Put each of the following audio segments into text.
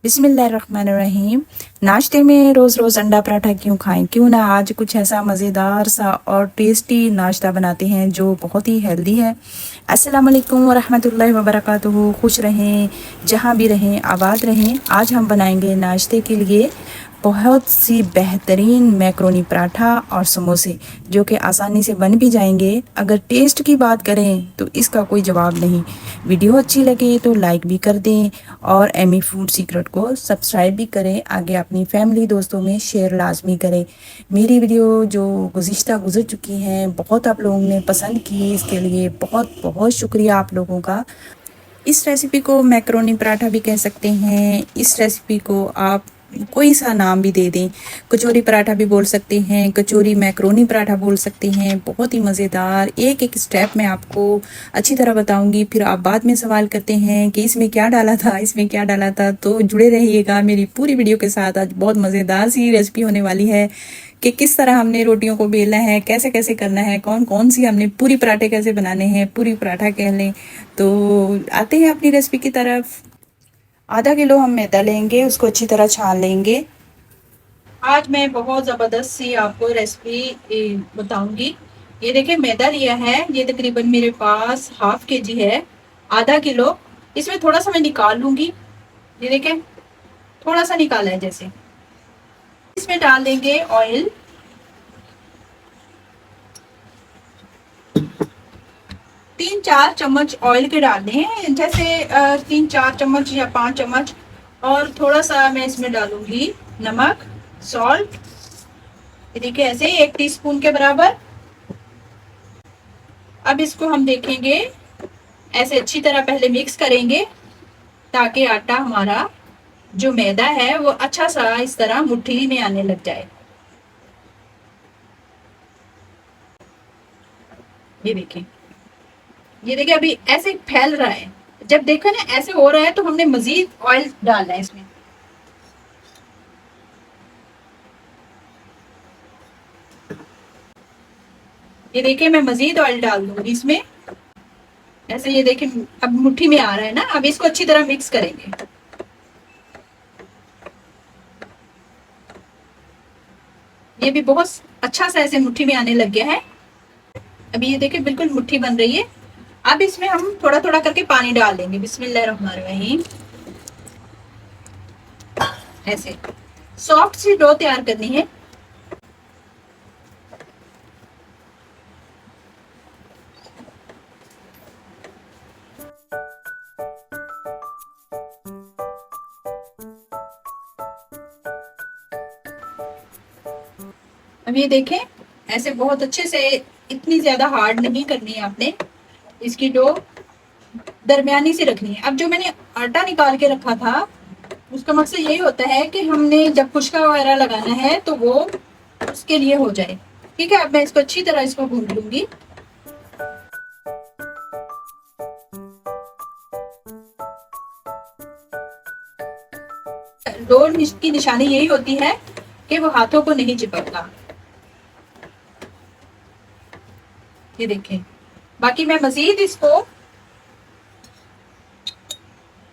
बिस्मिल्लाहिर्रहमानिर्रहीम। नाश्ते में रोज़ रोज़ अंडा पराठा क्यों खाएं, क्यों ना आज कुछ ऐसा मज़ेदार सा और टेस्टी नाश्ता बनाते हैं जो बहुत ही हेल्दी है। अस्सलाम वालेकुम वरहमतुल्लाहि वबरकातुहू। खुश रहें, जहाँ भी रहें आबाद रहें। आज हम बनाएंगे नाश्ते के लिए बहुत सी बेहतरीन मैक्रोनी पराठा और समोसे, जो कि आसानी से बन भी जाएंगे। अगर टेस्ट की बात करें तो इसका कोई जवाब नहीं। वीडियो अच्छी लगे तो लाइक भी कर दें और एमी फूड सीक्रेट को सब्सक्राइब भी करें। आगे अपनी फैमिली दोस्तों में शेयर लाजमी करें। मेरी वीडियो जो गुज़िश्ता चुकी हैं, बहुत आप लोगों ने पसंद की, इसके लिए बहुत बहुत शुक्रिया आप लोगों का। इस रेसिपी को मैक्रोनी पराठा भी कह सकते हैं। इस रेसिपी को आप कोई सा नाम भी दे दें, कचौरी पराठा भी बोल सकते हैं, कचौरी मैक्रोनी पराठा बोल सकते हैं। बहुत ही मज़ेदार, एक एक स्टेप मैं आपको अच्छी तरह बताऊंगी। फिर आप बाद में सवाल करते हैं कि इसमें क्या डाला था, इसमें क्या डाला था, तो जुड़े रहिएगा मेरी पूरी वीडियो के साथ। आज बहुत मज़ेदार सी रेसिपी होने वाली है कि किस तरह हमने रोटियों को बेलना है, कैसे कैसे करना है, कौन कौन सी हमने पूरी पराठे कैसे बनाने हैं, पूरी पराठा कह लें। तो आते हैं अपनी रेसिपी की तरफ। आधा किलो हम मैदा लेंगे, उसको अच्छी तरह छान लेंगे। आज मैं बहुत ज़बरदस्त सी आपको रेसिपी बताऊंगी। ये देखिए मैदा लिया है, ये तकरीबन मेरे पास हाफ के जी है, आधा किलो। इसमें थोड़ा सा मैं निकाल लूंगी, ये देखें थोड़ा सा निकाला है जैसे। इसमें डाल देंगे ऑयल, तीन चार चम्मच ऑयल के डालने हैं, जैसे 3-4 चम्मच या 5 चम्मच। और थोड़ा सा मैं इसमें डालूंगी नमक, सॉल्ट, ये देखिए ऐसे 1 टीस्पून के बराबर। अब इसको हम देखेंगे, ऐसे अच्छी तरह पहले मिक्स करेंगे ताकि आटा हमारा जो मैदा है वो अच्छा सा इस तरह मुट्ठी में आने लग जाए। ये देखिए, ये देखिए अभी ऐसे फैल रहा है। जब देखो ना ऐसे हो रहा है तो हमने मजीद ऑयल डालना है इसमें। ये देखिए मैं मजीद ऑयल डाल दूंगी इसमें, ऐसे। ये देखिए अब मुट्ठी में आ रहा है ना। अब इसको अच्छी तरह मिक्स करेंगे। ये भी बहुत अच्छा सा ऐसे मुट्ठी में आने लग गया है। अभी ये देखिए बिल्कुल मुट्ठी बन रही है। अब इसमें हम थोड़ा थोड़ा करके पानी डाल देंगे। बिस्मिल्लाहिर्रहमानिर्रहीम। ऐसे सॉफ्ट सी डो तैयार करनी है। अब ये देखें ऐसे बहुत अच्छे से, इतनी ज्यादा हार्ड नहीं करनी है आपने। इसकी डो दरमियानी सी रखनी है। अब जो मैंने आटा निकाल के रखा था, उसका मकसद यही होता है कि हमने जब खुशका वगैरह लगाना है तो वो उसके लिए हो जाए। ठीक है, अब मैं इसको अच्छी तरह इसको गूंथ लूंगी। डो की निशानी यही होती है कि वो हाथों को नहीं चिपकता। ये देखें, बाकी मैं मजीद इसको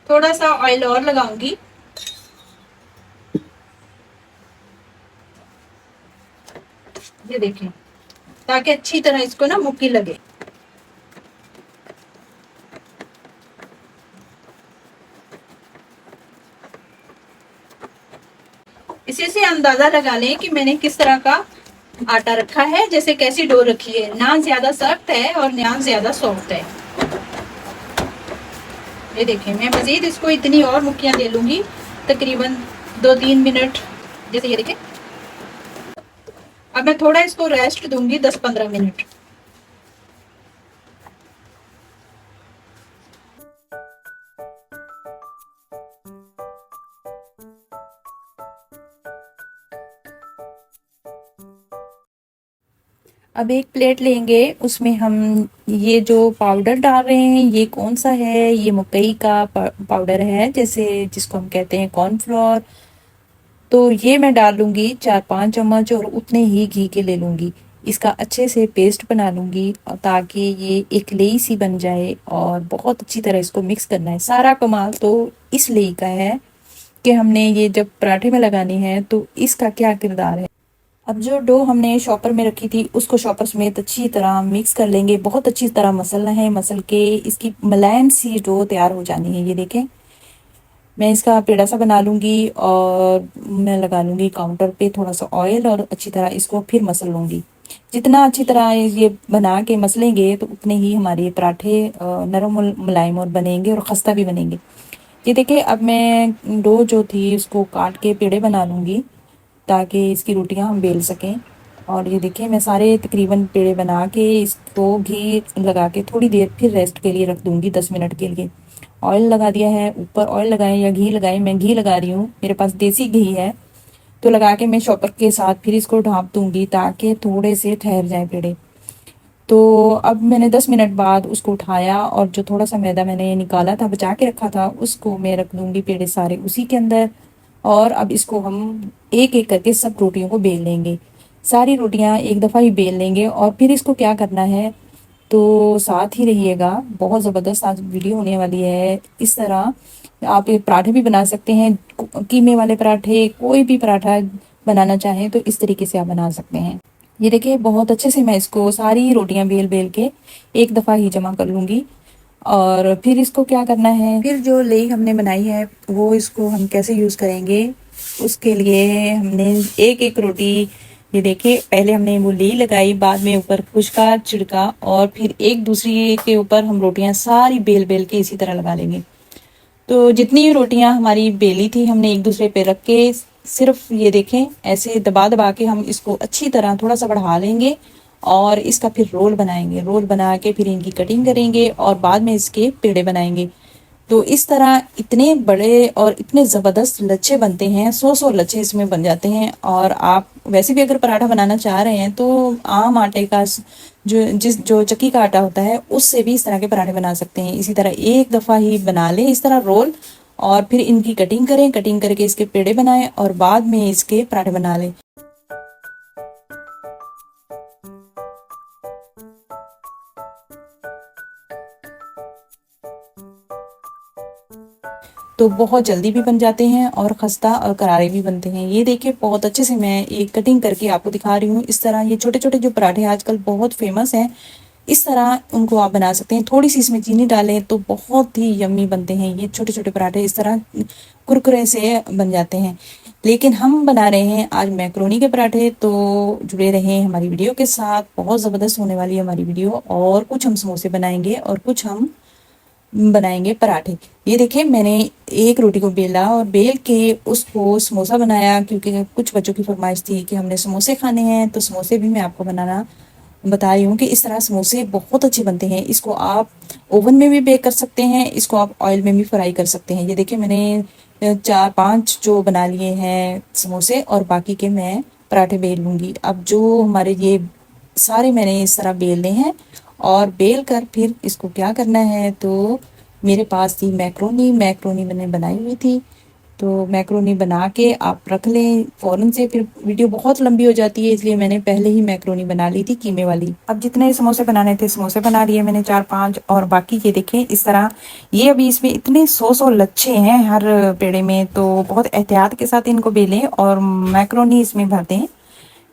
थोड़ा सा ऑयल और लगाऊंगी। ये देखें, ताकि अच्छी तरह इसको ना मुक्की लगे। इसी से अंदाजा लगा लें कि मैंने किस तरह का आटा रखा है, जैसे कैसी डो रखी है। ना ज्यादा सख्त है और ना ज्यादा सॉफ्ट है। ये देखें, मैं मजीद इसको इतनी और मुक्कियां दे लूंगी, तकरीबन 2-3 मिनट। जैसे ये देखें, अब मैं थोड़ा इसको रेस्ट दूंगी 10-15 मिनट। अब एक प्लेट लेंगे, उसमें हम ये जो पाउडर डाल रहे हैं ये कौन सा है, ये मकई का पाउडर है, जैसे जिसको हम कहते हैं कॉर्नफ्लोर। तो ये मैं डाल लूँगी 4-5 चम्मच और उतने ही घी के ले लूँगी। इसका अच्छे से पेस्ट बना लूँगी और ताकि ये एक लेई सी बन जाए, और बहुत अच्छी तरह इसको मिक्स करना है। सारा कमाल तो इस लेई का है कि हमने ये जब पराठे में लगानी है तो इसका क्या किरदार है। अब जो डो हमने शॉपर में रखी थी उसको शॉपर समेत अच्छी तरह मिक्स कर लेंगे। बहुत अच्छी तरह मसलना है, मसल के इसकी मुलायम सी डो तैयार हो जानी है। ये देखें, मैं इसका पेड़ा सा बना लूँगी और मैं लगा लूँगी काउंटर पे थोड़ा सा ऑयल और अच्छी तरह इसको फिर मसल लूँगी। जितना अच्छी तरह ये बना के मसलेंगे तो उतने ही हमारे पराठे नरम और मुलायम और बनेंगे और खस्ता भी बनेंगे। ये देखिए, अब मैं डो जो थी उसको काट के पेड़े बना लूँगी ताकि इसकी रोटियां हम बेल सकें। और ये देखिए, मैं सारे तकरीबन पेड़े बना के इसको घी लगा के थोड़ी देर फिर रेस्ट के लिए रख दूँगी, 10 मिनट के लिए। ऑयल लगा दिया है, ऊपर ऑयल लगाए या घी लगाए, मैं घी लगा रही हूँ, मेरे पास देसी घी है। तो लगा के मैं शॉपर के साथ फिर इसको ढाँप दूँगी ताकि थोड़े से ठहर जाए पेड़े। तो अब मैंने 10 मिनट बाद उसको उठाया और जो थोड़ा सा मैदा मैंने निकाला था, बचा के रखा था, उसको मैं रख दूँगी पेड़े सारे उसी के अंदर। और अब इसको हम एक एक करके सब रोटियों को बेल लेंगे। सारी रोटियां एक दफ़ा ही बेल लेंगे और फिर इसको क्या करना है, तो साथ ही रहिएगा, बहुत ज़बरदस्त आज वीडियो होने वाली है। इस तरह आप ये पराठे भी बना सकते हैं, कीमे वाले पराठे, कोई भी पराठा बनाना चाहें तो इस तरीके से आप बना सकते हैं। ये देखिए, बहुत अच्छे से मैं इसको सारी रोटियां बेल बेल के एक दफ़ा ही जमा कर लूँगी। और फिर इसको क्या करना है, फिर जो लेई हमने बनाई है वो इसको हम कैसे यूज़ करेंगे, उसके लिए हमने एक एक रोटी, ये देखिए, पहले हमने वो लेई लगाई, बाद में ऊपर खुशका छिड़का और फिर एक दूसरी के ऊपर हम रोटियां सारी बेल बेल के इसी तरह लगा लेंगे। तो जितनी भी रोटियां हमारी बेली थी हमने एक दूसरे पे रख के सिर्फ ये देखें ऐसे दबा दबा के हम इसको अच्छी तरह थोड़ा सा बढ़ा लेंगे और इसका फिर रोल बनाएंगे। रोल बना के फिर इनकी कटिंग करेंगे और बाद में इसके पेड़े बनाएंगे। तो इस तरह इतने बड़े और इतने ज़बरदस्त लच्छे बनते हैं, 100 लच्छे इसमें बन जाते हैं। और आप वैसे भी अगर पराठा बनाना चाह रहे हैं तो आम आटे का जो चक्की का आटा होता है उससे भी इस तरह के पराठे बना सकते हैं। इसी तरह एक दफ़ा ही बना लें इस तरह रोल और फिर इनकी कटिंग करें, कटिंग करके इसके पेड़े बनाएं और बाद में इसके पराठे बना लें। तो बहुत जल्दी भी बन जाते हैं और खस्ता और करारे भी बनते हैं। ये देखिए, बहुत अच्छे से मैं एक कटिंग करके आपको दिखा रही हूँ। इस तरह ये छोटे छोटे जो पराठे आजकल बहुत फेमस हैं, इस तरह उनको आप बना सकते हैं। थोड़ी सी इसमें चीनी डालें तो बहुत ही यम्मी बनते हैं ये छोटे छोटे पराठे, इस तरह कुरकुरे से बन जाते हैं। लेकिन हम बना रहे हैं आज मैक्रोनी के पराठे, तो जुड़े रहें हमारी वीडियो के साथ, बहुत ज़बरदस्त होने वाली है हमारी वीडियो। और कुछ हम समोसे बनाएंगे और कुछ हम बनाएंगे पराठे। ये देखिए, मैंने एक रोटी को बेला और बेल के उसको समोसा बनाया क्योंकि कुछ बच्चों की फरमाइश थी कि हमने समोसे खाने हैं, तो समोसे भी मैं आपको बनाना बता रही हूँ कि इस तरह समोसे बहुत अच्छे बनते हैं। इसको आप ओवन में भी बेक कर सकते हैं, इसको आप ऑयल में भी फ्राई कर सकते हैं। ये देखिए, मैंने 4-5 जो बना लिए हैं समोसे और बाकी के मैं पराठे बेल लूँगी। अब जो हमारे ये सारे मैंने इस तरह बेलने हैं और बेल कर फिर इसको क्या करना है, तो मेरे पास थी मैक्रोनी, मैक्रोनी मैंने बनाई हुई थी। तो मैक्रोनी बना के आप रख लें फ़ौरन से, फिर वीडियो बहुत लंबी हो जाती है इसलिए मैंने पहले ही मैक्रोनी बना ली थी कीमे वाली। अब जितने समोसे बनाने थे समोसे बना लिए मैंने 4-5 और बाकी ये देखें इस तरह। ये अभी इसमें इतने 100 लच्छे हैं हर पेड़े में, तो बहुत एहतियात के साथ इनको बेलें और मैक्रोनी इसमें भर दें।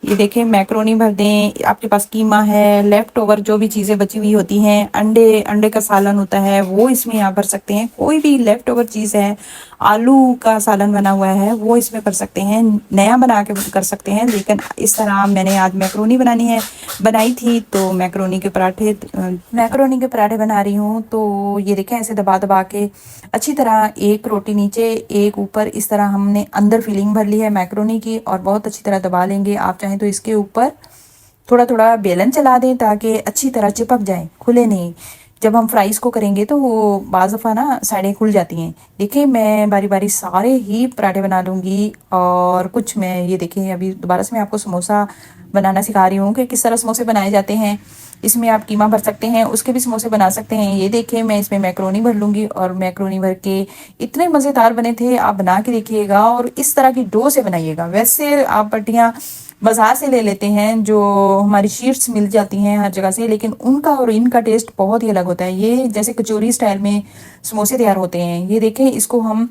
ये देखें, मैक्रोनी भर दें। आपके पास कीमा है, लेफ्ट ओवर जो भी चीज़ें बची हुई होती हैं, अंडे अंडे का सालन होता है वो इसमें आप भर सकते हैं। कोई भी लेफ्ट ओवर चीज़ है, आलू का सालन बना हुआ है वो इसमें भर सकते हैं, नया बना के कर सकते हैं। लेकिन इस तरह मैंने आज मैक्रोनी बनाई थी, तो मैक्रोनी के पराठे बना रही हूँ। तो ये देखें, ऐसे दबा दबा के अच्छी तरह एक रोटी नीचे एक ऊपर, इस तरह हमने अंदर फिलिंग भर ली है मैक्रोनी की और बहुत अच्छी तरह दबा लेंगे। आप चाहें तो इसके ऊपर थोड़ा थोड़ा बेलन चला दें ताकि अच्छी तरह चिपक जाए, खुले नहीं। जब हम फ्राइज को करेंगे तो वो बाज़ दफ़ा ना साइडें खुल जाती हैं। देखिए, मैं बारी बारी सारे ही पराठे बना लूँगी और कुछ मैं ये देखें अभी दोबारा से मैं आपको समोसा बनाना सिखा रही हूँ कि किस तरह समोसे बनाए जाते हैं। इसमें आप कीमा भर सकते हैं, उसके भी समोसे बना सकते हैं। ये देखिए, मैं इसमें मैक्रोनी भर लूँगी और मैक्रोनी भर के इतने मज़ेदार बने थे, आप बना के देखिएगा और इस तरह की डो से बनाइएगा। वैसे आप पट्टियाँ बाज़ार से ले लेते हैं, जो हमारी शीट्स मिल जाती हैं हर जगह से, लेकिन उनका और इनका टेस्ट बहुत ही अलग होता है। ये जैसे कचौरी स्टाइल में समोसे तैयार होते हैं। ये देखें, इसको हम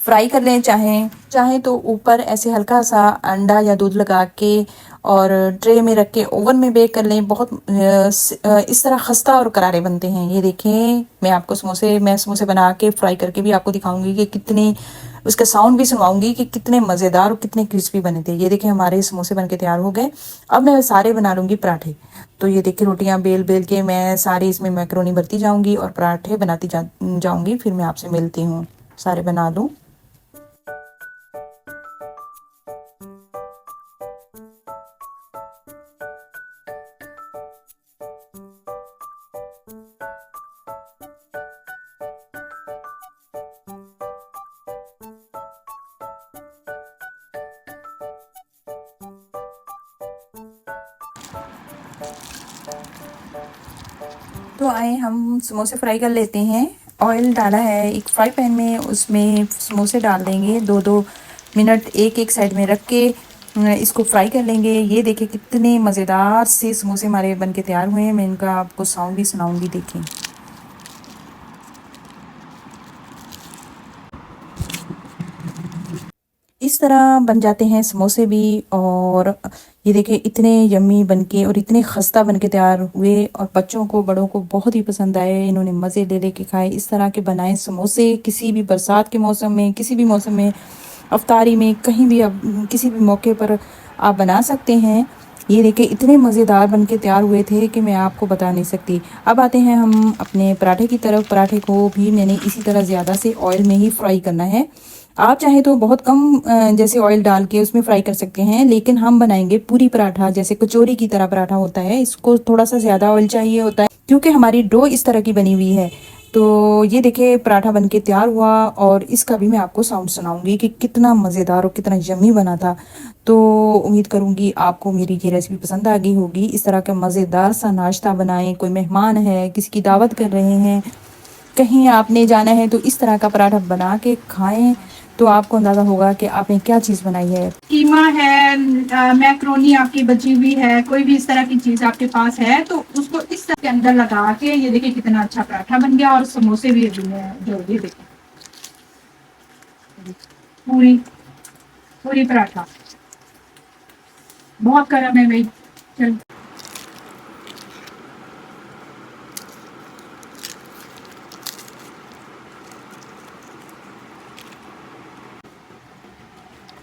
फ्राई कर लें, चाहें तो ऊपर ऐसे हल्का सा अंडा या दूध लगा के और ट्रे में रख के ओवन में बेक कर लें। बहुत इस तरह खस्ता और करारे बनते हैं। ये देखें, मैं समोसे बना के फ्राई करके भी आपको दिखाऊंगी कि कितने, उसका साउंड भी सुनवाऊंगी कि कितने मज़ेदार और कितने क्रिस्पी बने थे। ये देखें, हमारे समोसे बन के तैयार हो गए। अब मैं सारे बना लूँगी पराठे। तो ये देखिए, रोटियां बेल बेल के मैं सारी इसमें मैक्रोनी भरती जाऊंगी और पराठे बनाती जाऊंगी। फिर मैं आपसे मिलती हूँ, सारे बना लूँ। तो आए हम समोसे फ्राई कर लेते हैं। ऑयल डाला है एक फ्राई पैन में, उसमें समोसे डाल देंगे। 2-2 मिनट एक एक साइड में रख के इसको फ्राई कर लेंगे। ये देखिए कितने मज़ेदार से समोसे हमारे बन के तैयार हुए हैं। मैं इनका आपको साउंड भी सुनाऊंगी, देखें। इस तरह बन जाते हैं समोसे भी। और ये देखिए, इतने यम्मी बनके और इतने खस्ता बनके तैयार हुए और बच्चों को बड़ों को बहुत ही पसंद आए। इन्होंने मज़े ले लेके खाए। इस तरह के बनाए समोसे किसी भी बरसात के मौसम में, किसी भी मौसम में, अफ्तारी में, कहीं भी आप किसी भी मौके पर आप बना सकते हैं। ये देखिए, इतने मज़ेदार बनके तैयार हुए थे कि मैं आपको बता नहीं सकती। अब आते हैं हम अपने पराठे की तरफ। पराठे को भी मैंने इसी तरह ज़्यादा से ऑयल में ही फ्राई करना है। आप चाहें तो बहुत कम जैसे ऑयल डाल के उसमें फ्राई कर सकते हैं, लेकिन हम बनाएंगे पूरी पराठा, जैसे कचौरी की तरह पराठा होता है। इसको थोड़ा सा ज़्यादा ऑयल चाहिए होता है क्योंकि हमारी डो इस तरह की बनी हुई है। तो ये देखिए, पराठा बनके तैयार हुआ और इसका भी मैं आपको साउंड सुनाऊंगी कि कितना मज़ेदार और कितना यम्मी बना था। तो उम्मीद करूंगी आपको मेरी ये रेसिपी पसंद आ गई होगी। इस तरह का मज़ेदार सा नाश्ता बनाएं, कोई मेहमान है, किसी की दावत कर रहे हैं, कहीं आपने जाना है, तो इस तरह का पराठा बना के खाएं। तो आपको अंदाज़ा होगा कि आपने क्या चीज़ बनाई है। कीमा है, मैक्रोनी आपकी बची हुई है, कोई भी इस तरह की चीज आपके पास है तो उसको इस तरह के अंदर लगा के, ये देखिए कितना अच्छा पराठा बन गया। और समोसे भी हैं जो, ये देखिए पूरी पूरी पराठा बहुत गर्म है भाई। चल,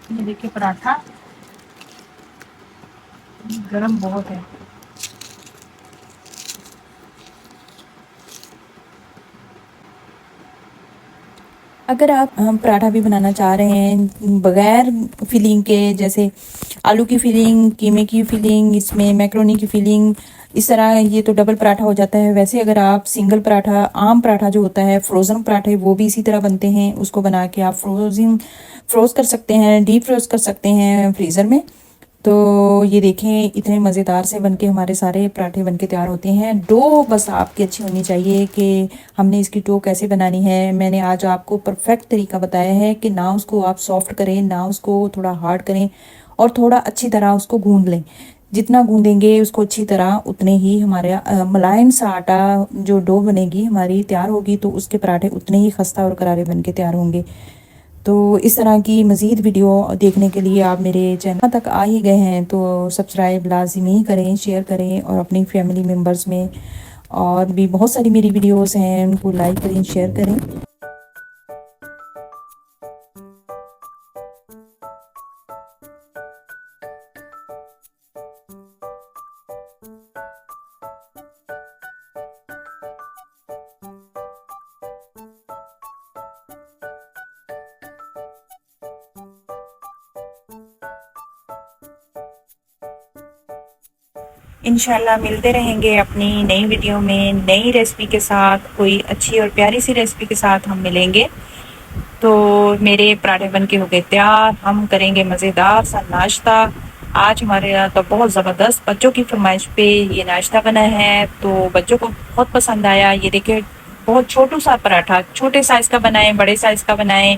ये देखिए पराठा गरम बहुत है। अगर आप पराठा भी बनाना चाह रहे हैं बगैर फिलिंग के, जैसे आलू की फिलिंग, कीमे की फिलिंग, इसमें मैक्रोनी की फिलिंग, इस तरह ये तो डबल पराठा हो जाता है। वैसे अगर आप सिंगल पराठा, आम पराठा जो होता है, फ्रोज़न पराठे, वो भी इसी तरह बनते हैं। उसको बना के आप फ्रोज़ कर सकते हैं, डीप फ्रोज़ कर सकते हैं फ्रीज़र में। तो ये देखें, इतने मज़ेदार से बनके हमारे सारे पराठे बनके तैयार होते हैं। डो बस आपकी अच्छी होनी चाहिए कि हमने इसकी डो कैसे बनानी है। मैंने आज आपको परफेक्ट तरीका बताया है कि ना उसको आप सॉफ्ट करें, ना उसको थोड़ा हार्ड करें, और थोड़ा अच्छी तरह उसको गूंद लें। जितना गूंदेंगे उसको अच्छी तरह, उतने ही हमारे मुलायम सा आटा जो डो बनेगी हमारी तैयार होगी, तो उसके पराठे उतने ही खस्ता और करारे बन के तैयार होंगे। तो इस तरह की मज़ीद वीडियो देखने के लिए आप मेरे चैनल तक आ ही गए हैं तो सब्सक्राइब लाजमी करें, शेयर करें और अपनी फैमिली मेम्बर्स में, और भी बहुत सारी मेरी वीडियोस हैं उनको लाइक करें, शेयर करें। इंशाल्लाह मिलते रहेंगे अपनी नई वीडियो में, नई रेसिपी के साथ। कोई अच्छी और प्यारी सी रेसिपी के साथ हम मिलेंगे। तो मेरे पराठे बन के हो गए तैयार। हम करेंगे मज़ेदार सा नाश्ता। आज हमारे यहाँ तो बहुत ज़बरदस्त बच्चों की फरमाइश पे ये नाश्ता बना है, तो बच्चों को बहुत पसंद आया। ये देखिए, बहुत छोटू सा पराठा, छोटे साइज़ का बनाएं, बड़े साइज़ का बनाएं,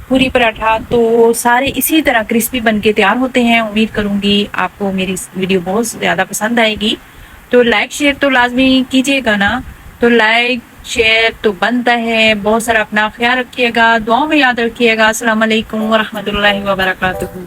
पूरी पराठा, तो सारे इसी तरह क्रिस्पी बन के तैयार होते हैं। उम्मीद करूंगी आपको मेरी वीडियो बहुत ज़्यादा पसंद आएगी। तो लाइक शेयर तो लाजमी कीजिएगा ना। तो लाइक शेयर तो बनता है। बहुत सारा अपना ख्याल रखिएगा, दुआओं में याद रखिएगा। अस्सलाम वालेकुम व रहमतुल्लाहि व बरकातुहू।